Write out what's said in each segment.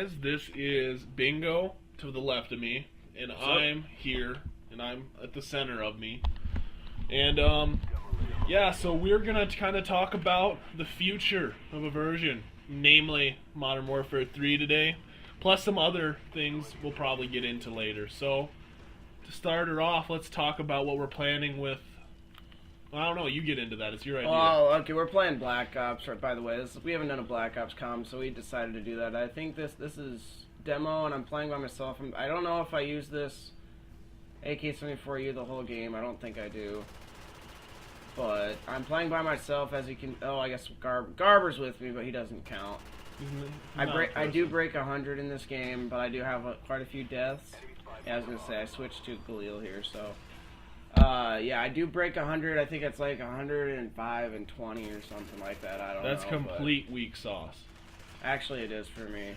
guys. This is Bingo to the left of me, and I'm here, and I'm at the center of me. And, yeah, so we're going to kind of talk about the future of a version, namely Modern Warfare 3 today, plus some other things we'll probably get into later. So, to start her off, let's talk about what we're planning with. Well, I don't know, you get into that, it's your idea. Oh, okay, we're playing Black Ops, by the way. We haven't done a Black Ops comm, so we decided to do that. I think this is demo, and I'm playing by myself. I don't know if I use this AK-74U the whole game. I don't think I do. But I'm playing by myself, as you can... Oh, I guess Garber's with me, but he doesn't count. I do break 100 in this game, but I do have quite a few deaths. Yeah, I was going to say, I switched to Galil here, so... yeah, I do break 100. I think it's like 105 and 20 or something like that. I don't know. That's complete weak sauce. Actually, it is for me.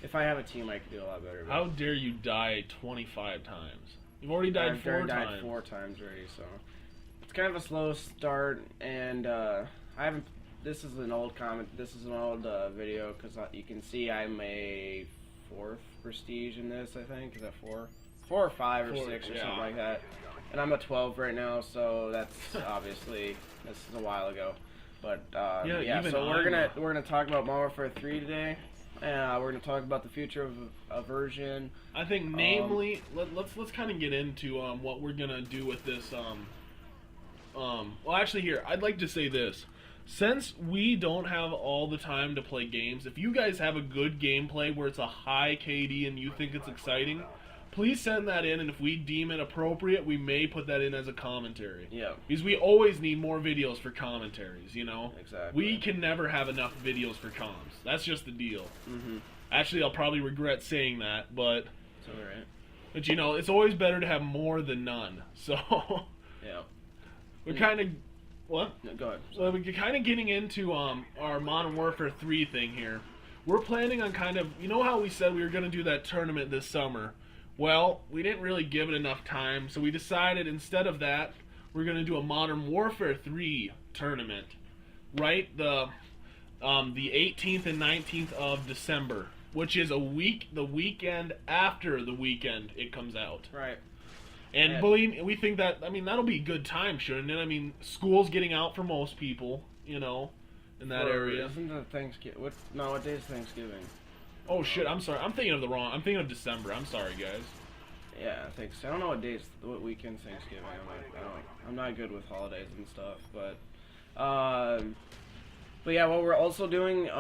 If I have a team, I could do a lot better. How dare you die 25 times? You've already died four times. I've died 4 times already, so... It's kind of a slow start, and I haven't... This is an old comment. This is an old video, because you can see I'm a 4th prestige in this, I think. Is that 4? 4 or 5 or 6 or something like that. And I'm a 12 right now, so that's obviously, this is a while ago. But yeah, so we're gonna talk about Modern Warfare 3 today. We're gonna talk about the future of a version. I think, namely, let's kind of get into what we're gonna do with this. Well, actually, here I'd like to say this: since we don't have all the time to play games, if you guys have a good gameplay where it's a high KD and you think it's exciting, please send that in, and if we deem it appropriate, we may put that in as a commentary. Yeah. Because we always need more videos for commentaries, you know? Exactly. We can never have enough videos for comms. That's just the deal. Mm-hmm. Actually, I'll probably regret saying that, but... It's alright. But, you know, it's always better to have more than none. So... Yeah. We're kind of... What? No, go ahead. So we're kind of getting into our Modern Warfare 3 thing here. We're planning on kind of... You know how we said we were going to do that tournament this summer? Well, we didn't really give it enough time, so we decided instead of that, we're going to do a Modern Warfare 3 tournament, right? The 18th and 19th of December, which is the weekend after the weekend it comes out. Right. And believe me, we think that, I mean, that'll be a good time, shouldn't it? I mean, school's getting out for most people, you know, in that area. Isn't it Thanksgiving? What day is Thanksgiving? Oh shit! I'm sorry. I'm thinking of December. I'm sorry, guys. Yeah, I think so. I don't know what weekend's Thanksgiving. I'm not good with holidays and stuff, but yeah, what we're also doing,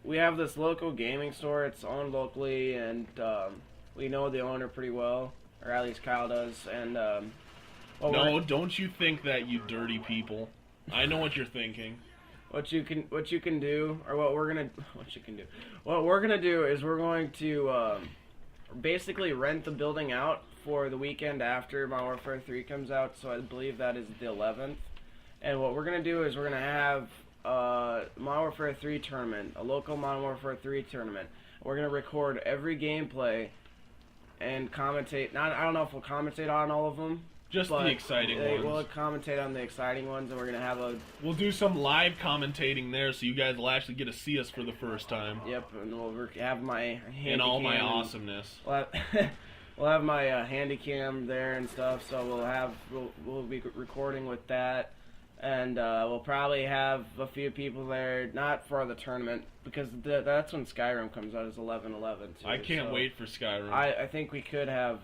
we have this local gaming store. It's owned locally, and we know the owner pretty well, or at least Kyle does. And no, don't you think that, you dirty people? I know what you're thinking. What you can do, or what we're gonna do is we're going to basically rent the building out for the weekend after Modern Warfare 3 comes out. So I believe that is the 11th. And what we're gonna do is we're gonna have Modern Warfare 3 tournament, a local Modern Warfare 3 tournament. We're gonna record every gameplay and commentate. I don't know if we'll commentate on all of them. Just the exciting ones. We'll commentate on the exciting ones, and we're gonna have We'll do some live commentating there, so you guys will actually get to see us for the first time. Yep, and we'll have my handy in all my cam awesomeness. We'll have my handy cam there and stuff. So we'll be recording with that, and we'll probably have a few people there, not for the tournament, because that's when Skyrim comes out, is 11/11. I can't wait for Skyrim. I think we could have.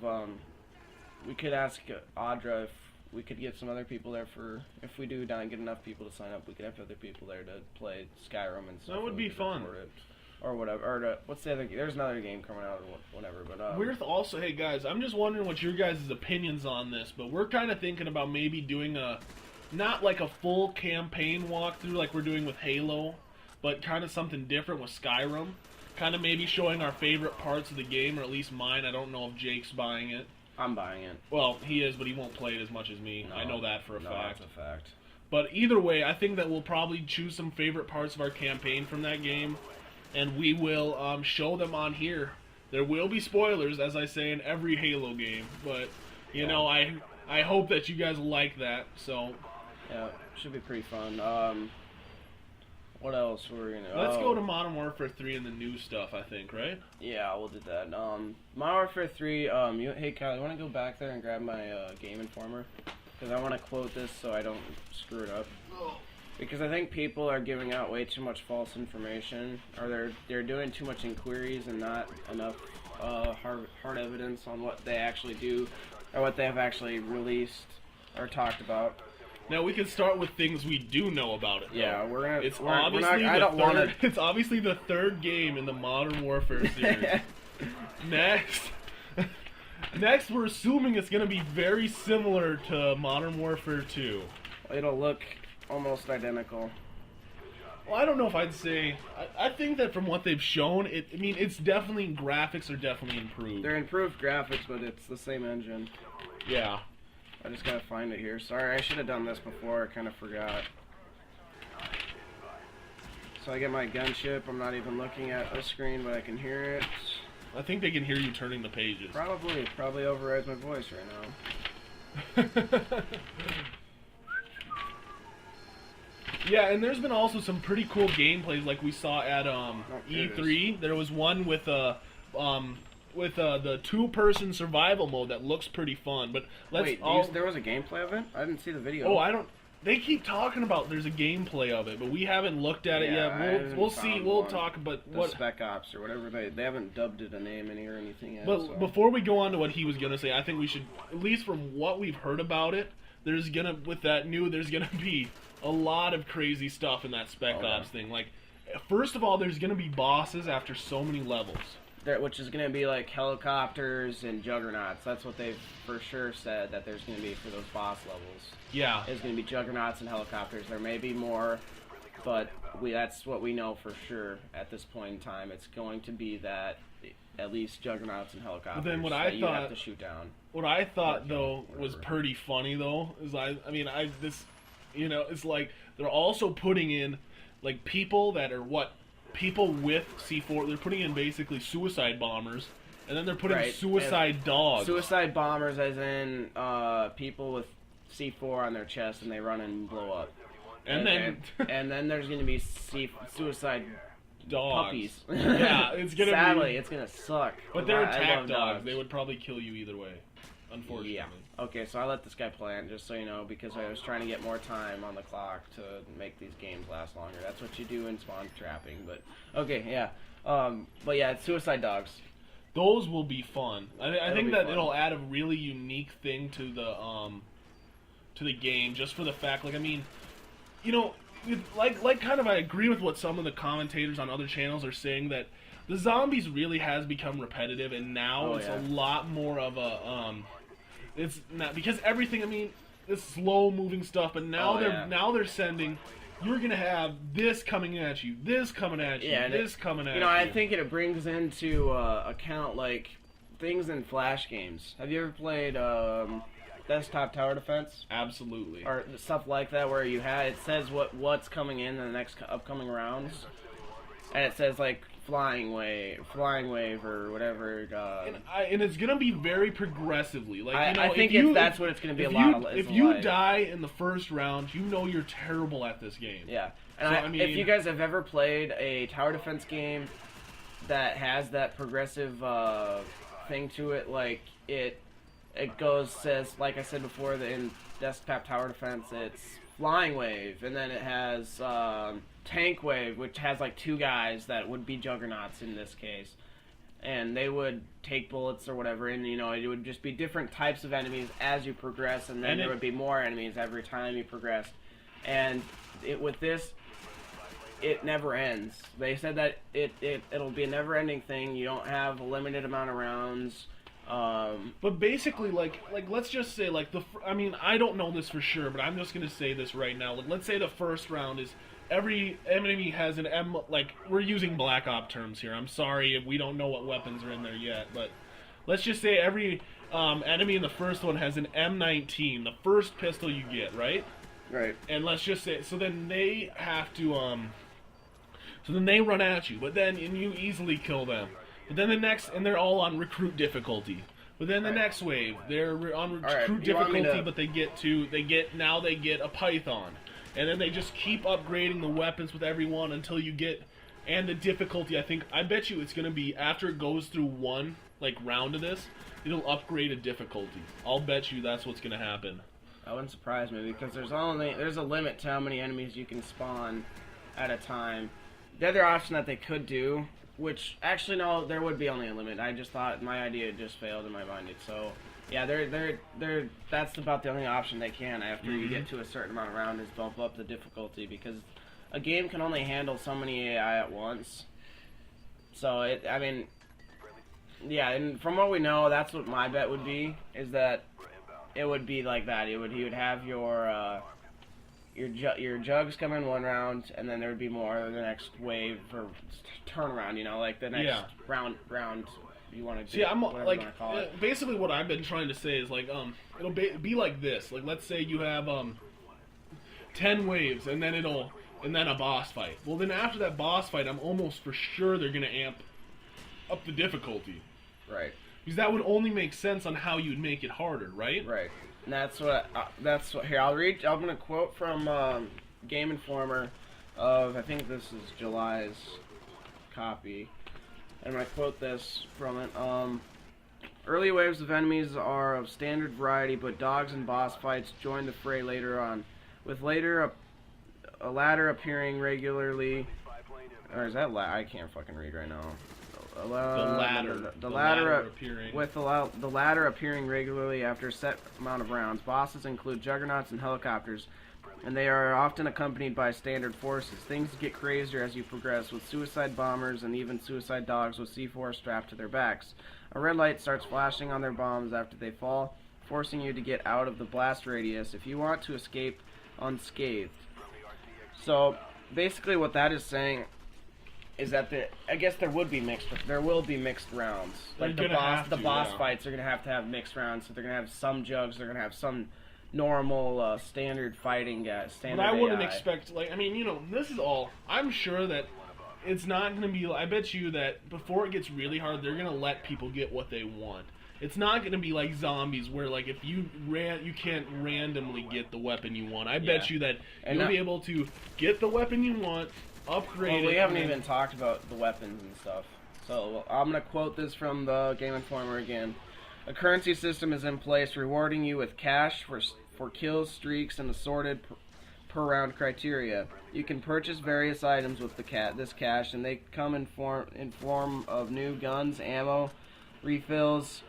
We could ask Audra if we could get some other people there if we do get enough people to sign up. We could have other people there to play Skyrim and stuff. That would be fun. Or whatever. Or what's the other? There's another game coming out or whatever. But we're also, hey guys, I'm just wondering what your guys' opinions on this. But we're kind of thinking about maybe doing not like a full campaign walkthrough like we're doing with Halo, but kind of something different with Skyrim. Kind of maybe showing our favorite parts of the game, or at least mine. I don't know if Jake's buying it. I'm buying it. Well, he is, but he won't play it as much as me. No, I know that for a fact. That's a fact. But either way, I think that we'll probably choose some favorite parts of our campaign from that game, and we will show them on here. There will be spoilers, as I say in every Halo game, but, you know, I hope that you guys like that, so... Yeah, it should be pretty fun. What else were we gonna? Let's go to Modern Warfare 3 and the new stuff, I think, right? Yeah, we'll do that. Modern Warfare 3. Hey Kyle, you want to go back there and grab my Game Informer? Because I want to quote this so I don't screw it up. Because I think people are giving out way too much false information, or they're doing too much inquiries and not enough hard evidence on what they actually do, or what they have actually released or talked about. Now we can start with things we do know about it. Though. Yeah, It's obviously the third game in the Modern Warfare series. Next, we're assuming it's going to be very similar to Modern Warfare 2. It'll look almost identical. Well, I don't know if I'd say. I think that from what they've shown, it's definitely graphics are definitely improved. They're improved graphics, but it's the same engine. Yeah. I just gotta find it here. Sorry, I should have done this before. I kind of forgot. So I get my gunship. I'm not even looking at the screen, but I can hear it. I think they can hear you turning the pages. Probably overrides my voice right now. Yeah, and there's been also some pretty cool gameplays like we saw at E3. There was one with the two-person survival mode that looks pretty fun. But there was a gameplay of it? I didn't see the video. Oh, They keep talking about there's a gameplay of it, but we haven't looked at it yet. We'll see. We'll talk about what Spec Ops or whatever they haven't dubbed it a name in here or anything yet. But before we go on to what he was gonna say, I think we should, at least from what we've heard about it, there's gonna be a lot of crazy stuff in that Spec Ops thing. Like, first of all, there's gonna be bosses after so many levels. Which is going to be like helicopters and juggernauts. That's what they've for sure said that there's going to be for those boss levels. Yeah. There's going to be juggernauts and helicopters. There may be more, but that's what we know for sure at this point in time. It's going to be that at least juggernauts and helicopters but then you have to shoot down. What I thought, though, was pretty funny, though, is it's like they're also putting in, like, people that are people with C4, they're putting in basically suicide bombers, and then they're putting suicide dogs. Suicide bombers as in people with C4 on their chest and they run and blow up. And then there's going to be suicide dogs. Puppies. Yeah, it's going to Sadly, it's going to suck. But they're attack dogs. They would probably kill you either way, unfortunately. Yeah. Okay, so I let this guy play, just so you know, because I was trying to get more time on the clock to make these games last longer. That's what you do in spawn trapping, but... Okay, yeah. But yeah, it's suicide dogs. Those will be fun. I think that it'll add a really unique thing to the game, just for the fact, like, I mean, you know, like kind of I agree with what some of the commentators on other channels are saying, that the zombies really has become repetitive, and now a lot more of a... It's not because everything. I mean, it's slow moving stuff, but now they're sending. You're gonna have this coming at you, this coming at you, this coming at you. You know, I think it brings into account like things in Flash games. Have you ever played Desktop Tower Defense? Absolutely. Or stuff like that, where it says what's coming in the next upcoming rounds, and it says like flying wave or whatever. And it's gonna be very progressively. Like, I think that's what it's gonna be. If you die in the first round, you know you're terrible at this game. Yeah, and if you guys have ever played a tower defense game that has that progressive thing to it, like it says, like I said before, in Desktop Tower Defense, it's flying wave, and then it has tank wave, which has like two guys that would be juggernauts in this case, and they would take bullets or whatever, and it would just be different types of enemies as you progress, and then there would be more enemies every time you progressed. And with this, it never ends. They said that it'll be a never-ending thing. You don't have a limited amount of rounds. But basically, like let's just say, like, I don't know this for sure, but I'm just gonna say this right now. Like, let's say the first round is every enemy has an M. Like, we're using Black Ops terms here. I'm sorry if we don't know what weapons are in there yet, but let's just say every enemy in the first one has an M19, the first pistol you get, right? Right. And let's just say, so then they have to so then they run at you, and you easily kill them. But then and they're all on recruit difficulty. But then the next wave, they're on recruit difficulty, but they get a python. and then they just keep upgrading the weapons with everyone until you get, and the difficulty, I bet you it's going to be, after it goes through one, like, round of this, it'll upgrade a difficulty. I'll bet you that's what's going to happen. That wouldn't surprise me, because there's a limit to how many enemies you can spawn at a time. The other option that they could do, which, actually, no, there would be only a limit. I just thought my idea just failed in my mind. So, yeah, that's about the only option they can after you get to a certain amount of round is bump up the difficulty, because a game can only handle so many AI at once. So, yeah, and from what we know, that's what my bet would be, is that it would be like that. He would have your jugs come in one round, and then there would be more the next wave for turnaround. Like the next round you want to do. See, I'm like, basically what I've been trying to say is like it'll be like this. Like, let's say you have 10 waves, and then a boss fight. Well, then after that boss fight, I'm almost for sure they're gonna amp up the difficulty. Right. Because that would only make sense on how you'd make it harder, right? Right. And that's what. Here, I'll read. I'm gonna quote from Game Informer of, I think this is July's copy, and I'm gonna quote this from it. Early waves of enemies are of standard variety, but dogs and boss fights join the fray later on, with a ladder appearing regularly. Or is that I can't fucking read right now. The ladder appearing regularly after a set amount of rounds. Bosses include juggernauts and helicopters, and they are often accompanied by standard forces. Things get crazier as you progress, with suicide bombers and even suicide dogs with C4 strapped to their backs. A red light starts flashing on their bombs after they fall, forcing you to get out of the blast radius if you want to escape unscathed. So basically what that is saying is that I guess there will be mixed rounds. Like the boss fights are gonna have mixed rounds, so they're gonna have some jugs, they're gonna have some normal standard fighting guys. But I wouldn't expect, this is all. I'm sure that it's not gonna be. I bet you that before it gets really hard, they're gonna let people get what they want. It's not gonna be like zombies, where like if you can't randomly get the weapon you want. I bet you that you'll be able to get the weapon you want. Upgrade we haven't even talked about the weapons and stuff. So I'm going to quote this from the Game Informer again. A currency system is in place rewarding you with cash for kills, streaks, and assorted per round criteria. You can purchase various items with this cash, and they come in form of new guns, ammo, refills,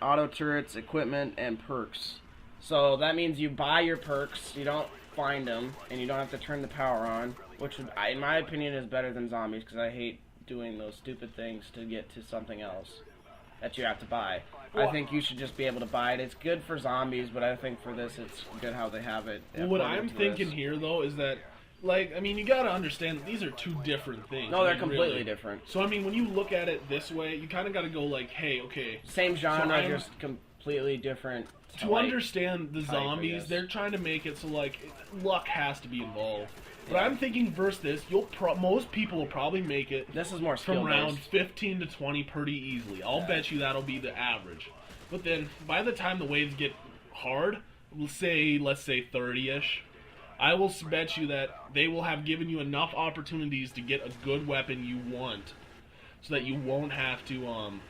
auto turrets, equipment, and perks. So that means you buy your perks, you don't find them, and you don't have to turn the power on, which in my opinion is better than zombies, because I hate doing those stupid things to get to something else that you have to buy. I think you should just be able to buy it. It's good for zombies, but I think for this it's good how they have it. Well, what I'm thinking here, though, is that, you gotta understand that these are two different things. No, they're completely different. So, when you look at it this way, you kind of gotta go hey, okay. Same genre, just completely different. To understand the zombies, they're trying to make it so, luck has to be involved. But I'm thinking versus this, most people will probably make it. This is more from round 15 to 20 pretty easily. I'll bet you that'll be the average. But then by the time the waves get hard, let's say 30-ish, I will bet you that they will have given you enough opportunities to get a good weapon you want, so that you won't have to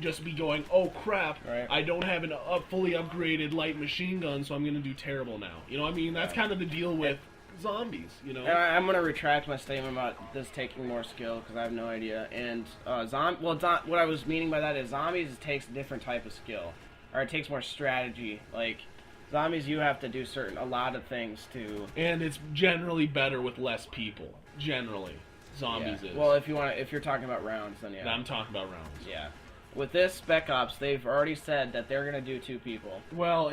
just be going, oh crap, I don't have a fully upgraded light machine gun, so I'm going to do terrible now. That's kind of the deal with zombies, I'm going to retract my statement about this taking more skill, because I have no idea. And, what I was meaning by that is zombies takes a different type of skill, or it takes more strategy. Like, zombies, you have to do a lot of things to... And it's generally better with less people, generally. Zombies is. Well, if you're talking about rounds, then yeah. I'm talking about rounds. Yeah. With this Spec Ops, they've already said that they're gonna do 2 people. Well,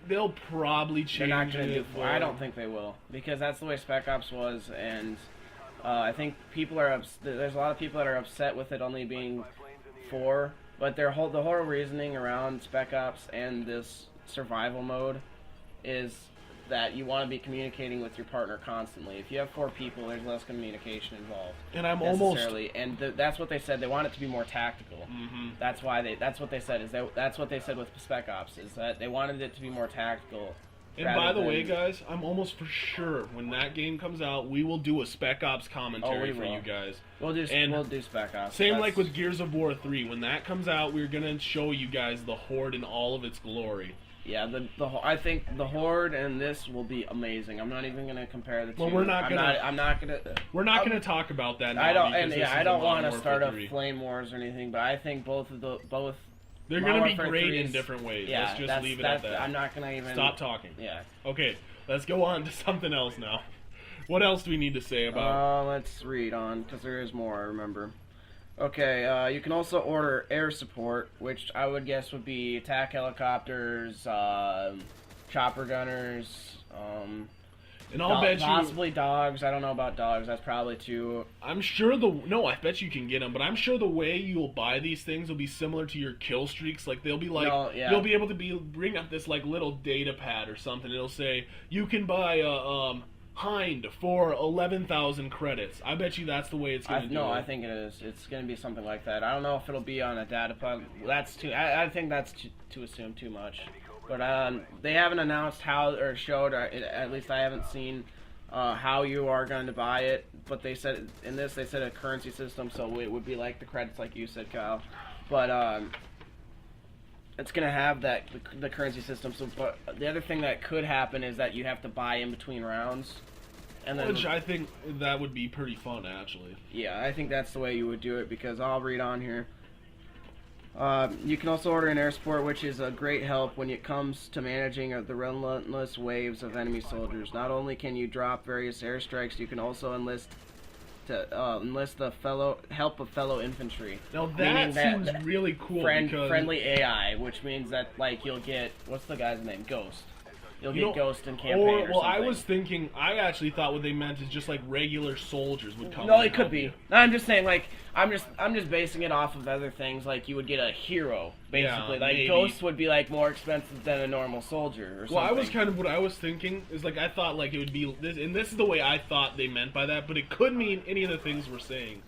they'll probably change. They're not gonna do 4. I don't think they will, because that's the way Spec Ops was, and I think there's a lot of people that are upset with it only being 4. But the whole reasoning around Spec Ops and this survival mode is that you want to be communicating with your partner constantly. If you have 4 people, there's less communication involved. And that's what they said. They want it to be more tactical. Mm-hmm. That's what they said. That's what they said with Spec Ops, is that they wanted it to be more tactical And by the way, guys, I'm almost for sure when that game comes out, we will do a Spec Ops commentary for you guys. We'll do Spec Ops. Same like with Gears of War 3. When that comes out, we're gonna show you guys the Horde in all of its glory. Yeah, I think the Horde and this will be amazing. I'm not even gonna compare the two. Well, we're not gonna. I'm not gonna. We're not gonna talk about that now. I don't want to start a flame wars or anything, but I think both. They're going to be great in different ways. Yeah, let's just leave it at that. I'm not going to even... Stop talking. Yeah. Okay, let's go on to something else now. What else do we need to say about... let's read on, because there is more, I remember. Okay, you can also order air support, which I would guess would be attack helicopters, chopper gunners, and I'll bet possibly dogs. I don't know about dogs. That's probably too... I'm sure I bet you can get them, but I'm sure the way you'll buy these things will be similar to your kill streaks. Like, they'll be like... No, yeah. You'll be able to bring up this, like, little data pad or something. It'll say, you can buy a, Hind for 11,000 credits. I bet you that's the way it's going to do it. No, I think it is. It's going to be something like that. I don't know if it'll be on a data pad. That's too... I think that's to assume too much. But they haven't announced how, or showed, or at least I haven't seen how you are going to buy it. But they said they said a currency system, so it would be like the credits, like you said, Kyle. But it's going to have the currency system. So, but the other thing that could happen is that you have to buy in between rounds. And then, which I think that would be pretty fun, actually. Yeah, I think that's the way you would do it, because I'll read on here. You can also order an air support, which is a great help when it comes to managing the relentless waves of enemy soldiers. Not only can you drop various airstrikes, you can also enlist the help of fellow infantry. Now that seems really cool. Friendly AI, which means that you'll get, what's the guy's name? Ghost. You'll get Ghost in campaign or something. I was thinking, I actually thought what they meant is just like regular soldiers would come. No, it could be. No, I'm just saying, I'm just basing it off of other things. Like, you would get a hero, basically. Yeah, maybe. Ghost would be more expensive than a normal soldier or something. Well, I was kind of, what I was thinking is I thought it would be this, and this is the way I thought they meant by that, but it could mean any of the things we're saying.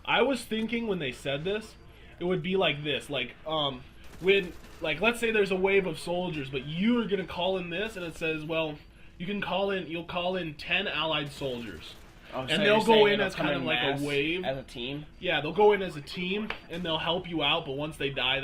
I was thinking when they said this, it would be like this, when, let's say there's a wave of soldiers, but you're going to call in this, and it says, well, you'll call in 10 allied soldiers. Oh, and they'll go in as kind of like a wave. As a team? Yeah, they'll go in as a team, and they'll help you out, but once they die,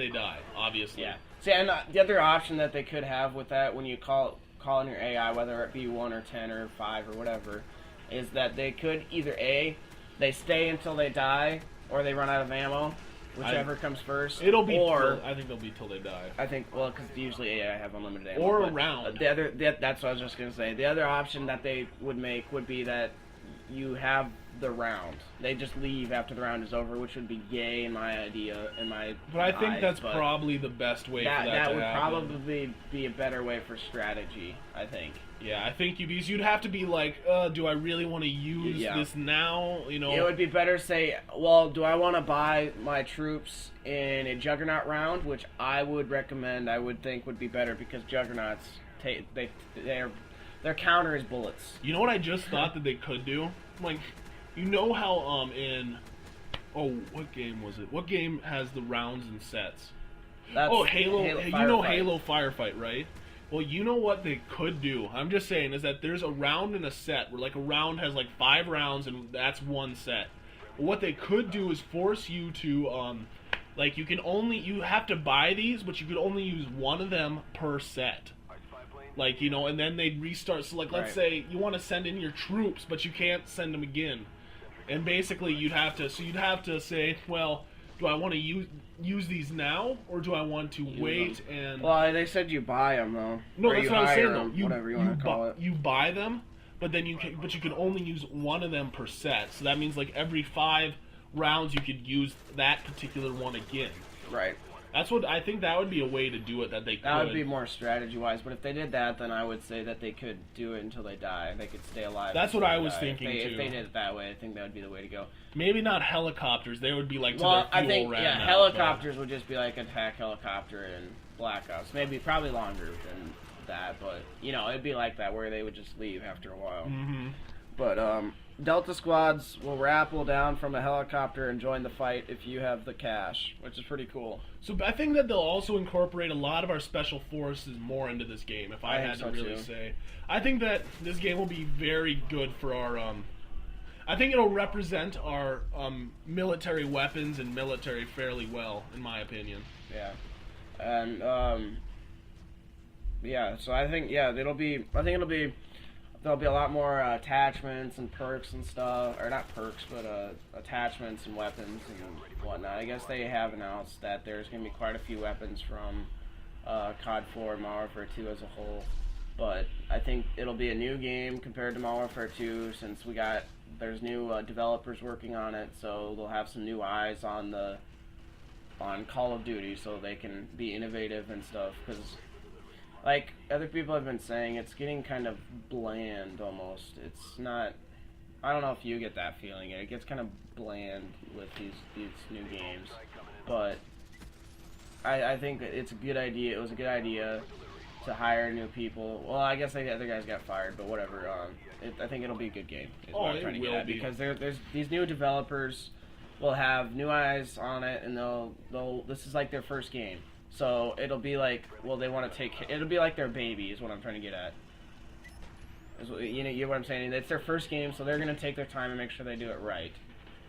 obviously. Yeah. See, and the other option that they could have with that, when you call in your AI, whether it be 1 or 10 or 5 or whatever, is that they could either they stay until they die, or they run out of ammo. Whichever comes first. It'll be. I think they'll be till they die. I think, because usually AI have unlimited ammo. Or a round. That's what I was just gonna say. The other option that they would make would be that you have the round. They just leave after the round is over, which would be gay in my idea. But I think that's probably the best way for that to happen. That would probably be a better way for strategy, I think. Yeah, I think you'd have to be like, do I really want to use this now? You know, it would be better to say, well, do I want to buy my troops in a Juggernaut round, which I would recommend. I would think would be better, because Juggernauts their counter is bullets. You know what I just thought that they could do? You know how what game was it? What game has the rounds and sets? Halo. Halo Firefight, right? Well, you know what they could do? I'm just saying is that there's a round in a set where a round has 5 rounds and that's one set. But what they could do is force you to you have to buy these, but you could only use one of them per set. And then they'd restart. So let's say you want to send in your troops, but you can't send them again. And basically you'd have to say, well, do I want to use these now, or do I want to wait and... Well, they said you buy them, though. No, that's what I'm saying, though. Whatever you want to call it. You buy them, but then you can only use one of them per set. So that means every 5 rounds you could use that particular one again. Right. That's what I think. That would be a way to do it. That they could. That would be more strategy-wise. But if they did that, then I would say that they could do it until they die. They could stay alive. That's what I was thinking too. If they did it that way, I think that would be the way to go. Maybe not helicopters. They would be to their fuel I think round helicopters would just be attack helicopter and Black Ops. Probably longer than that, but it'd be like that where they would just leave after a while. Mm-hmm. But Delta squads will rappel down from a helicopter and join the fight if you have the cash, which is pretty cool. So I think that they'll also incorporate a lot of our special forces more into this game, if I had to really say. I think that this game will be very good for our... I think it'll represent our military weapons and military fairly well, in my opinion. Yeah. And, yeah, so I think, there'll be a lot more attachments and perks and stuff, or not perks, but attachments and weapons and whatnot. I guess they have announced that there's going to be quite a few weapons from COD 4 and Modern Warfare 2 as a whole, but I think it'll be a new game compared to Modern Warfare 2 since there's new developers working on it, so they'll have some new eyes on Call of Duty so they can be innovative and stuff, because like other people have been saying, it's getting kind of bland almost. It's not... I don't know if you get that feeling. It gets kind of bland with these new games. But I think it's a good idea. It was a good idea to hire new people. Well, I guess the other guys got fired, but whatever. I think it'll be a good game. Is what I'm trying to get at, because there's these new developers will have new eyes on it, and they'll this is like their first game. So it'll be like, well, they want to take... It'll be like their baby, is what I'm trying to get at. You know what I'm saying? It's their first game, so they're going to take their time and make sure they do it right.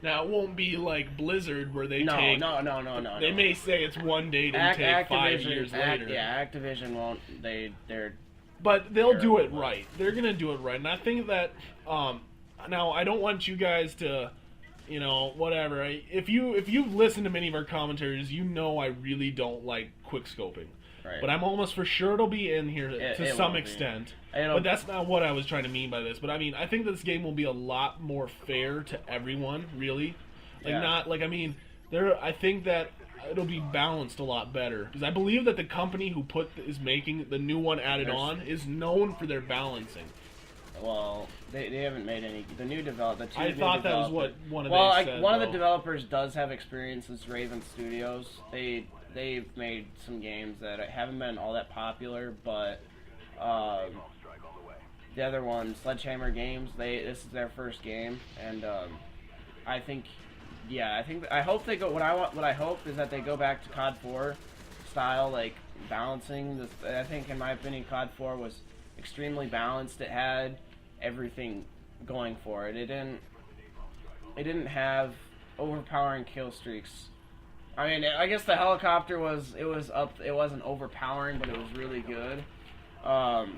Now, it won't be like Blizzard, where they take... No. They may say it's one date and take 5 years later. Yeah, Activision won't... They're... But they'll do it right. They're going to do it right. And I think that... now, I don't want you guys to... You know, whatever. If you've listened to many of our commentaries, you know I really don't like quick scoping. Right. But I'm almost for sure it'll be in here to some extent. But that's not what I was trying to mean by this. But I mean, I think this game will be a lot more fair to everyone, really. I think that it'll be balanced a lot better, because I believe that the company who is making the new one added on is known for their balancing. Well, they haven't made any. The new developer. I thought that was what one of them said. One of the developers does have experience. Is Raven Studios. They've made some games that haven't been all that popular, but the other one, Sledgehammer Games, this is their first game, and I hope they go. What I hope is that they go back to COD 4 style, like balancing this. I think, in my opinion, COD 4 was extremely balanced. It had everything going for it. It didn't have overpowering kill streaks. I mean, I guess the helicopter it wasn't overpowering, but it was really good. But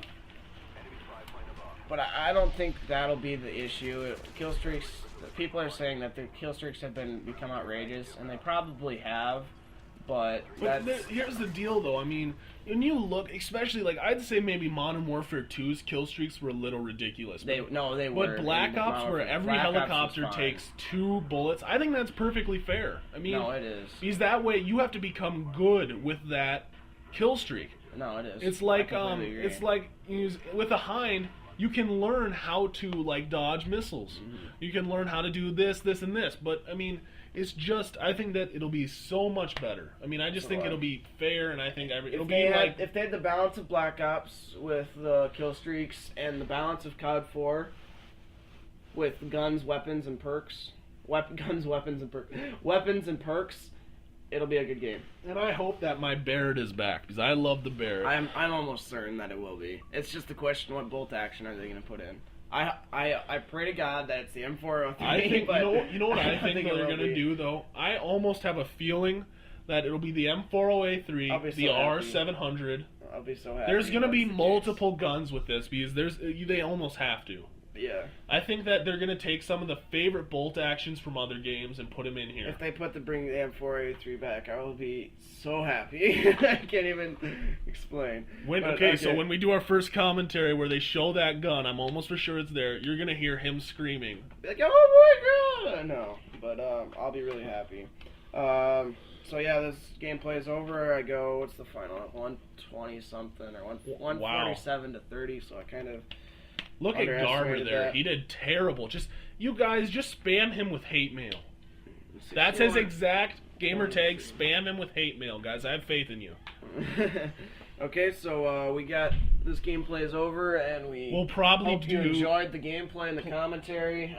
I don't think that'll be the issue. Kill streaks, people are saying that the kill streaks have become outrageous, and they probably have. But here's the deal, though. I mean, when you look, especially, like, I'd say maybe Modern Warfare 2's kill streaks were a little ridiculous. They were. But Black Ops, where every helicopter takes 2 bullets, I think that's perfectly fair. I mean, no, it is. Because that way you have to become good with that kill streak. No, it is. It's like with a Hind, you can learn how to, like, dodge missiles. Mm-hmm. You can learn how to do this, and this. But I mean, it's just, I think that it'll be so much better. I mean, I just think it'll be fair, and I think if they had the balance of Black Ops with the kill streaks and the balance of COD 4 with guns, weapons, and perks, weapons and perks, it'll be a good game. And I hope that my Barrett is back, because I love the Barrett. I'm almost certain that it will be. It's just the question: what bolt action are they going to put in? I pray to God that it's the M403. I think, you know what I think they're going to do, though? I almost have a feeling that it'll be the M403, the R700. I'll be so happy. There's going to be multiple guns with this, because they almost have to. Yeah. I think that they're going to take some of the favorite bolt actions from other games and put them in here. If they bring the M4A3 back, I will be so happy. I can't even explain. So when we do our first commentary where they show that gun, I'm almost for sure it's there, you're going to hear him screaming. Like, oh my God! No, but I'll be really happy. So yeah, this gameplay is over. I go, what's the final? 120 something, or 147 to 30, so I kind of... Look at Garber there. He did terrible. You guys spam him with hate mail. That's his exact gamer tag. Spam him with hate mail, guys. I have faith in you. Okay, so we got this gameplay is over, and we We'll probably hope you do. enjoyed the gameplay and the commentary.